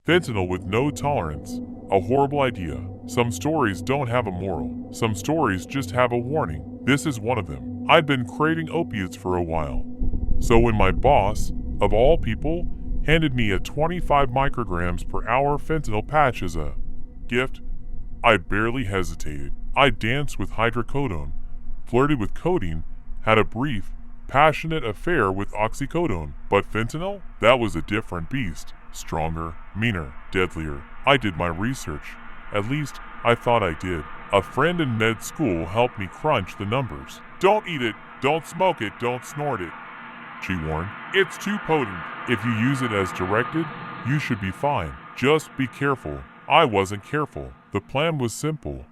Fentanyl with no tolerance. A horrible idea. Some stories don't have a moral. Some stories just have a warning. This is one of them. I'd been craving opiates for a while. So when my boss, of all people, handed me a 25 micrograms per hour fentanyl patch as a gift, I barely hesitated. I danced with hydrocodone, flirted with codeine, had a brief, passionate affair with oxycodone. But fentanyl? That was a different beast. Stronger, meaner, deadlier. I did my research. At least, I thought I did. A friend in med school helped me crunch the numbers. Don't eat it, don't smoke it, don't snort it, she warned. It's too potent. If you use it as directed, you should be fine. Just be careful. I wasn't careful. The plan was simple.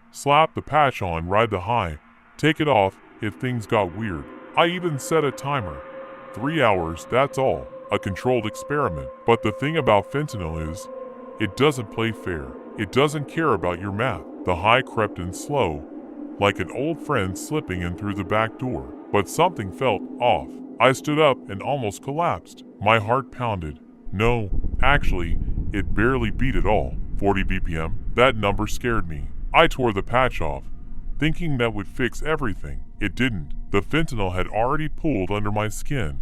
Slap the patch on, ride the high, take it off if things got weird. I even set a timer. 3 hours, that's all. A controlled experiment. But the thing about fentanyl is, it doesn't play fair. It doesn't care about your math. The high crept in slow, like an old friend slipping in through the back door. But something felt off. I stood up and almost collapsed. My heart pounded. No, actually, it barely beat at all. 40 BPM. That number scared me. I tore the patch off, thinking that would fix everything. It didn't. The fentanyl had already pooled under my skin,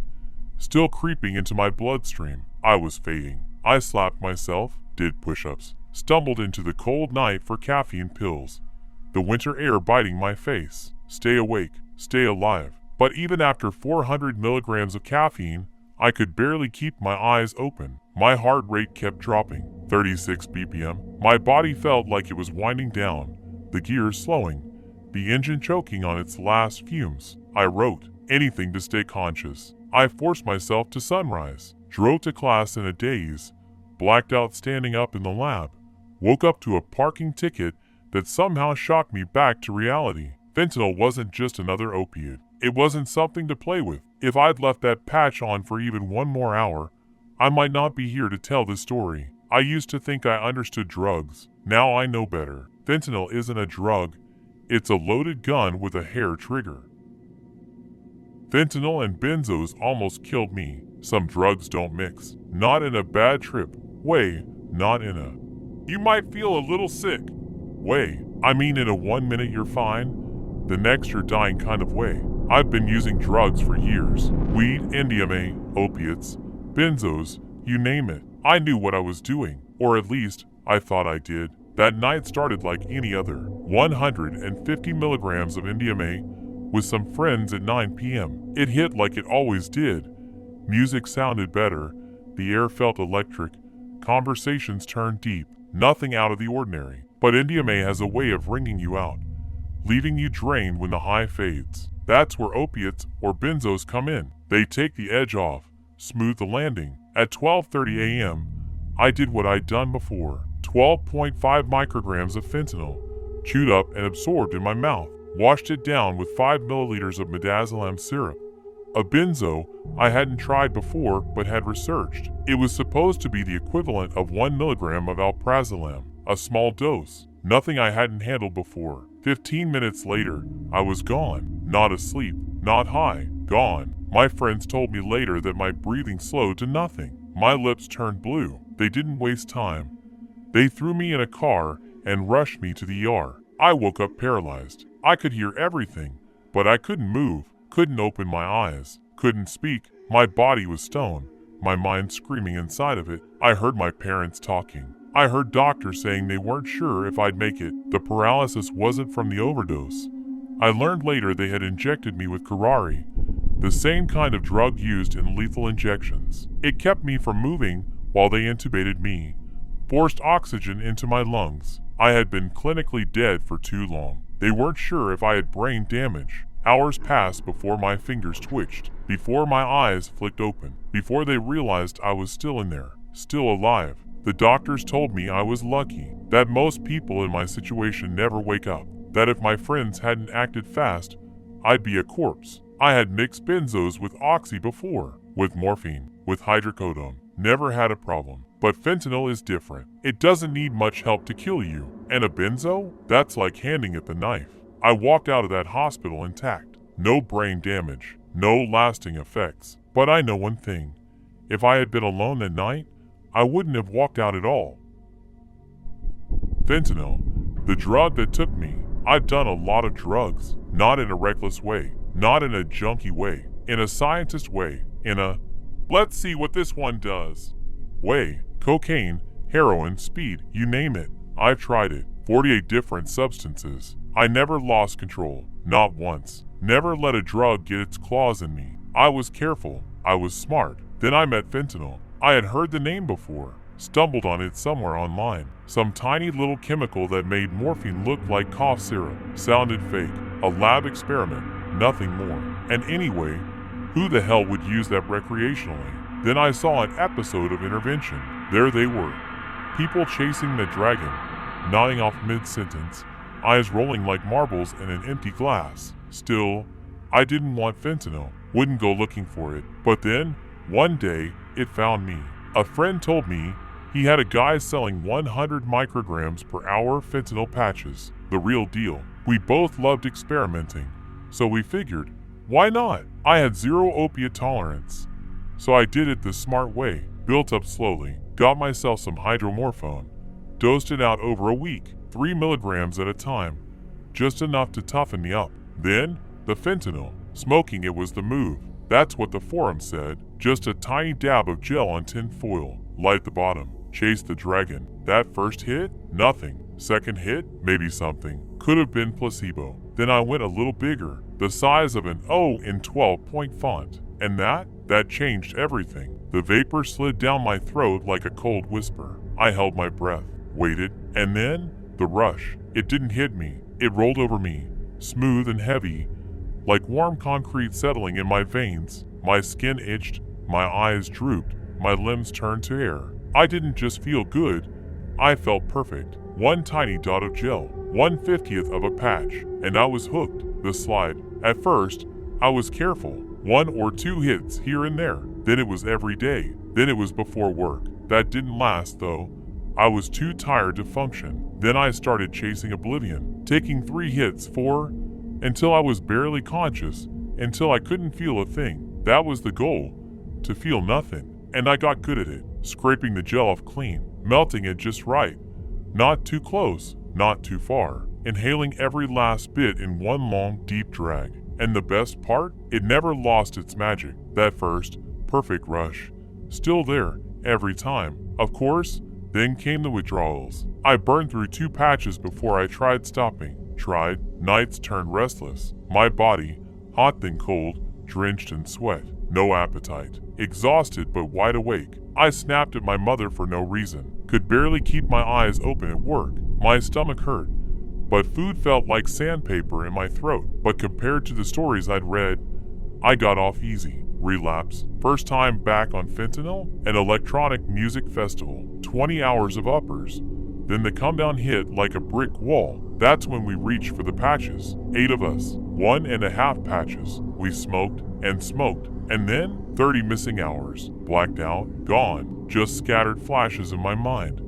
still creeping into my bloodstream. I was fading. I slapped myself, did push-ups, stumbled into the cold night for caffeine pills. The winter air biting my face. Stay awake, stay alive. But even after 400 milligrams of caffeine, I could barely keep my eyes open. My heart rate kept dropping. 36 BPM. My body felt like it was winding down, the gears slowing, the engine choking on its last fumes. I wrote, anything to stay conscious. I forced myself to sunrise, drove to class in a daze, blacked out standing up in the lab, woke up to a parking ticket that somehow shocked me back to reality. Fentanyl wasn't just another opiate. It wasn't something to play with. If I'd left that patch on for even one more hour, I might not be here to tell this story. I used to think I understood drugs. Now I know better. Fentanyl isn't a drug. It's a loaded gun with a hair trigger. Fentanyl and benzos almost killed me. Some drugs don't mix. Not in a bad trip way, not in a you might feel a little sick way. I mean in a 1 minute you're fine, the next you're dying kind of way. I've been using drugs for years. Weed, MDMA, opiates, benzos, you name it. I knew what I was doing, or at least I thought I did. That night started like any other. 150 milligrams of MDMA with some friends at 9 p.m. It hit like it always did. Music sounded better, the air felt electric, conversations turned deep, nothing out of the ordinary. But MDMA has a way of wringing you out, leaving you drained when the high fades. That's where opiates or benzos come in. They take the edge off, smooth the landing. At 12:30 a.m., I did what I'd done before. 12.5 micrograms of fentanyl, chewed up and absorbed in my mouth. Washed it down with 5 milliliters of midazolam syrup. A benzo I hadn't tried before but had researched. It was supposed to be the equivalent of 1 milligram of alprazolam, a small dose. Nothing I hadn't handled before. 15 minutes later, I was gone. Not asleep, not high, gone. My friends told me later that my breathing slowed to nothing. My lips turned blue. They didn't waste time. They threw me in a car and rushed me to the ER. I woke up paralyzed. I could hear everything, but I couldn't move, couldn't open my eyes, couldn't speak. My body was stone, my mind screaming inside of it. I heard my parents talking. I heard doctors saying they weren't sure if I'd make it. The paralysis wasn't from the overdose. I learned later they had injected me with curare, the same kind of drug used in lethal injections. It kept me from moving while they intubated me, forced oxygen into my lungs. I had been clinically dead for too long. They weren't sure if I had brain damage. Hours passed before my fingers twitched, before my eyes flicked open, before they realized I was still in there, still alive. The doctors told me I was lucky, that most people in my situation never wake up, that if my friends hadn't acted fast, I'd be a corpse. I had mixed benzos with oxy before, with morphine, with hydrocodone. Never had a problem. But fentanyl is different. It doesn't need much help to kill you. And a benzo? That's like handing it the knife. I walked out of that hospital intact. No brain damage, no lasting effects. But I know one thing. If I had been alone that night, I wouldn't have walked out at all. Fentanyl, the drug that took me. I've done a lot of drugs, not in a reckless way, not in a junkie way, in a scientist way, in a let's see what this one does way. Cocaine, heroin, speed, you name it. I've tried it. 48 different substances. I never lost control, not once. Never let a drug get its claws in me. I was careful. I was smart. Then I met fentanyl. I had heard the name before, stumbled on it somewhere online. Some tiny little chemical that made morphine look like cough syrup. Sounded fake. A lab experiment. Nothing more. And anyway, who the hell would use that recreationally? Then I saw an episode of Intervention. There they were. People chasing the dragon, nodding off mid-sentence, eyes rolling like marbles in an empty glass. Still, I didn't want fentanyl, wouldn't go looking for it. But then, one day, it found me. A friend told me he had a guy selling 100 micrograms per hour fentanyl patches. The real deal. We both loved experimenting, so we figured, why not? I had zero opiate tolerance. So I did it the smart way, built up slowly, got myself some hydromorphone, dosed it out over a week, 3 milligrams at a time, just enough to toughen me up. Then, the fentanyl. Smoking it was the move. That's what the forum said. Just a tiny dab of gel on tin foil. Light the bottom. Chase the dragon. That first hit? Nothing. Second hit? Maybe something. Could have been placebo. Then I went a little bigger, the size of an O in 12-point font. And that changed everything. The vapor slid down my throat like a cold whisper. I held my breath, waited, and then the rush. It didn't hit me. It rolled over me, smooth and heavy, like warm concrete settling in my veins. My skin itched, my eyes drooped, my limbs turned to air. I didn't just feel good, I felt perfect. One tiny dot of gel, 1/50th of a patch, and I was hooked. The slide. At first, I was careful. 1 or 2 hits here and there. Then it was every day. Then it was before work. That didn't last though. I was too tired to function. Then I started chasing oblivion, taking 3 hits, 4, until I was barely conscious, until I couldn't feel a thing. That was the goal, to feel nothing. And I got good at it, scraping the gel off clean, melting it just right. Not too close, not too far. Inhaling every last bit in one long, deep drag. And the best part? It never lost its magic. That first, perfect rush. Still there, every time. Of course, then came the withdrawals. I burned through 2 patches before I tried stopping. Tried, nights turned restless. My body, hot then cold, drenched in sweat. No appetite. Exhausted but wide awake. I snapped at my mother for no reason. Could barely keep my eyes open at work. My stomach hurt, but food felt like sandpaper in my throat. But compared to the stories I'd read, I got off easy. Relapse. First time back on fentanyl? An electronic music festival. 20 hours of uppers. Then the come down hit like a brick wall. That's when we reached for the patches. 8 of us. 1.5 patches. We smoked and smoked. And then 30 missing hours. Blacked out. Gone. Just scattered flashes in my mind.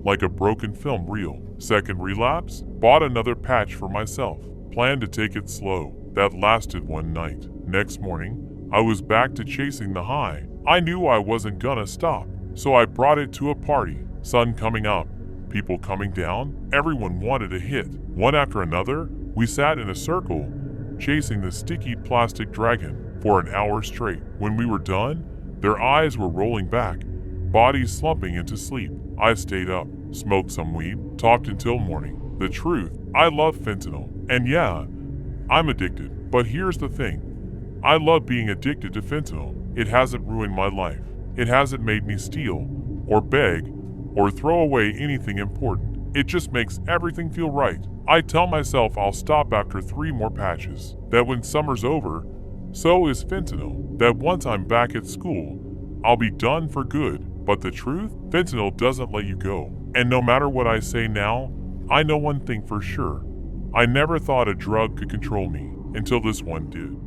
Like a broken film reel. Second relapse. Bought another patch for myself. Planned to take it slow. That lasted one night. Next morning, I was back to chasing the high. I knew I wasn't gonna stop. So I brought it to a party. Sun coming up. People coming down. Everyone wanted a hit. One after another, we sat in a circle, chasing the sticky plastic dragon for an hour straight. When we were done, their eyes were rolling back, bodies slumping into sleep. I stayed up, smoked some weed, talked until morning. The truth, I love fentanyl. And yeah, I'm addicted. But here's the thing. I love being addicted to fentanyl. It hasn't ruined my life. It hasn't made me steal, or beg, or throw away anything important. It just makes everything feel right. I tell myself I'll stop after 3 more patches. That when summer's over, so is fentanyl. That once I'm back at school, I'll be done for good. But the truth? Fentanyl doesn't let you go. And no matter what I say now, I know one thing for sure. I never thought a drug could control me until this one did.